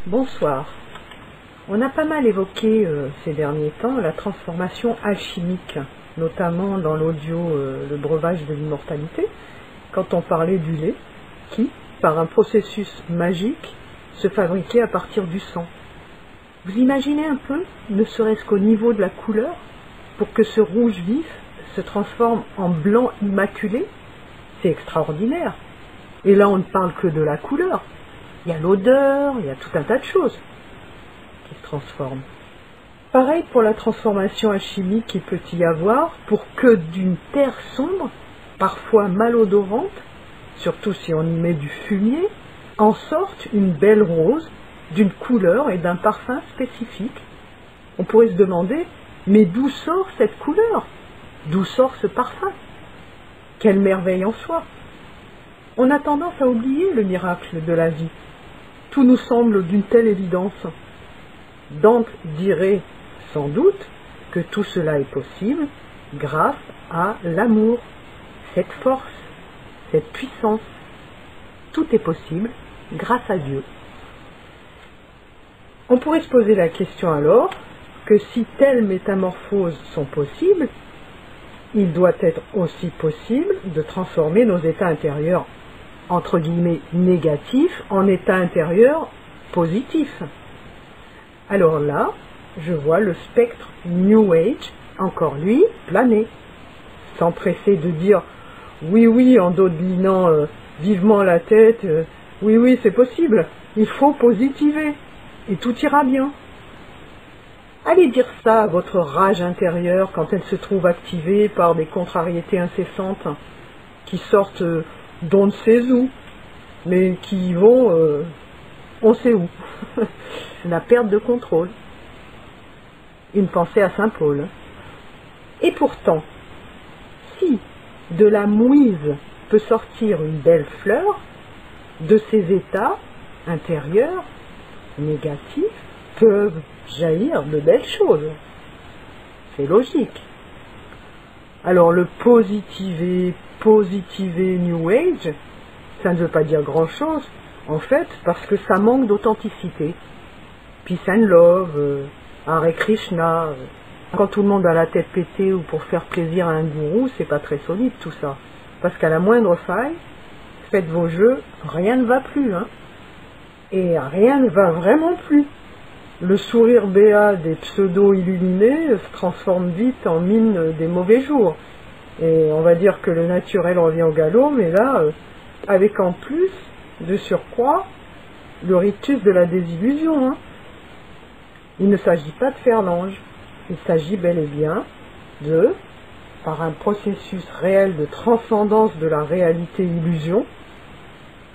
Bonsoir. On a pas mal évoqué ces derniers temps la transformation alchimique, notamment dans l'audio Le breuvage de l'immortalité, quand on parlait du lait qui, par un processus magique, se fabriquait à partir du sang. Vous imaginez un peu, ne serait-ce qu'au niveau de la couleur, pour que ce rouge vif se transforme en blanc immaculé? C'est extraordinaire. Et là, on ne parle que de la couleur. Il y a l'odeur, il y a tout un tas de choses qui se transforment. Pareil pour la transformation alchimique qu'il peut y avoir pour que d'une terre sombre, parfois malodorante, surtout si on y met du fumier, en sorte une belle rose d'une couleur et d'un parfum spécifique. On pourrait se demander, mais d'où sort cette couleur? D'où sort ce parfum? Quelle merveille en soi! On a tendance à oublier le miracle de la vie. Tout nous semble d'une telle évidence. Dante dirait sans doute que tout cela est possible grâce à l'amour, cette force, cette puissance. Tout est possible grâce à Dieu. On pourrait se poser la question alors que si telles métamorphoses sont possibles, il doit être aussi possible de transformer nos états intérieurs entre guillemets négatifs en état intérieur positif. Alors là, je vois le spectre New Age, encore lui, planer, s'empresser de dire oui, en dodelinant vivement la tête, oui, c'est possible, il faut positiver, et tout ira bien. Allez dire ça à votre rage intérieure quand elle se trouve activée par des contrariétés incessantes qui sortent d'on ne sait où, mais qui vont on sait où. La perte de contrôle. Une pensée à Saint-Paul. Et pourtant, si de la mouise peut sortir une belle fleur, de ces états intérieurs négatifs peuvent jaillir de belles choses. C'est logique. Alors le positiver New Age, ça ne veut pas dire grand-chose, en fait, parce que ça manque d'authenticité. Peace and Love, Hare Krishna, quand tout le monde a la tête pétée ou pour faire plaisir à un gourou, c'est pas très solide tout ça. Parce qu'à la moindre faille, faites vos jeux, rien ne va plus, hein. Et rien ne va vraiment plus. Le sourire béat des pseudo-illuminés se transforme vite en mine des mauvais jours. Et on va dire que le naturel revient au galop, mais là, avec en plus, de surcroît, le rictus de la désillusion. Hein. Il ne s'agit pas de faire l'ange, il s'agit bel et bien de, par un processus réel de transcendance de la réalité-illusion,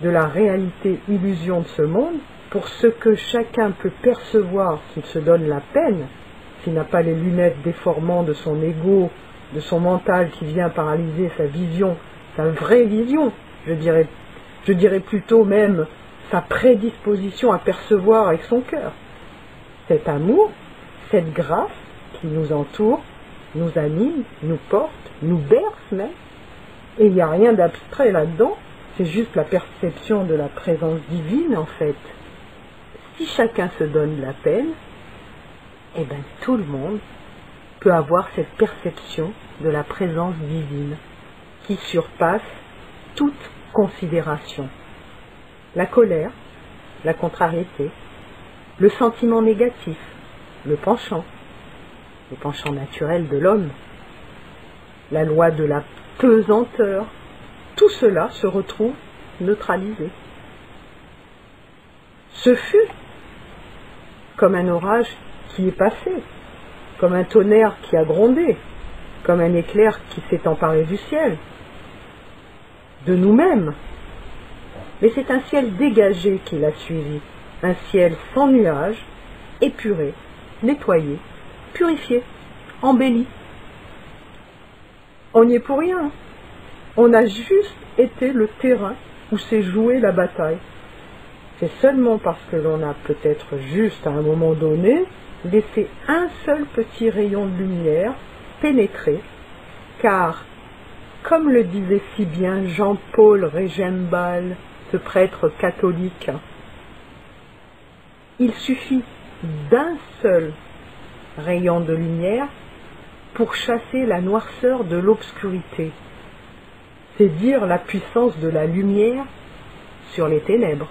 de ce monde, pour ce que chacun peut percevoir s'il se donne la peine, s'il n'a pas les lunettes déformantes de son ego, de son mental qui vient paralyser sa vision, sa vraie vision, je dirais plutôt même sa prédisposition à percevoir avec son cœur. Cet amour, cette grâce qui nous entoure, nous anime, nous porte, nous berce même, et il n'y a rien d'abstrait là-dedans, c'est juste la perception de la présence divine en fait. Si chacun se donne la peine, eh bien tout le monde peut avoir cette perception de la présence divine qui surpasse toute considération. La colère, la contrariété, le sentiment négatif, le penchant naturel de l'homme, la loi de la pesanteur, tout cela se retrouve neutralisé. Ce fut comme un orage qui est passé, comme un tonnerre qui a grondé, comme un éclair qui s'est emparé du ciel, de nous-mêmes. Mais c'est un ciel dégagé qui l'a suivi, un ciel sans nuages, épuré, nettoyé, purifié, embelli, On n'y est pour rien. On a juste été le terrain où s'est jouée la bataille. C'est seulement parce que l'on a peut-être juste à un moment donné laissé un seul petit rayon de lumière pénétrer, car, comme le disait si bien Jean-Paul Régembal, ce prêtre catholique, il suffit d'un seul rayon de lumière pour chasser la noirceur de l'obscurité. C'est dire la puissance de la lumière sur les ténèbres.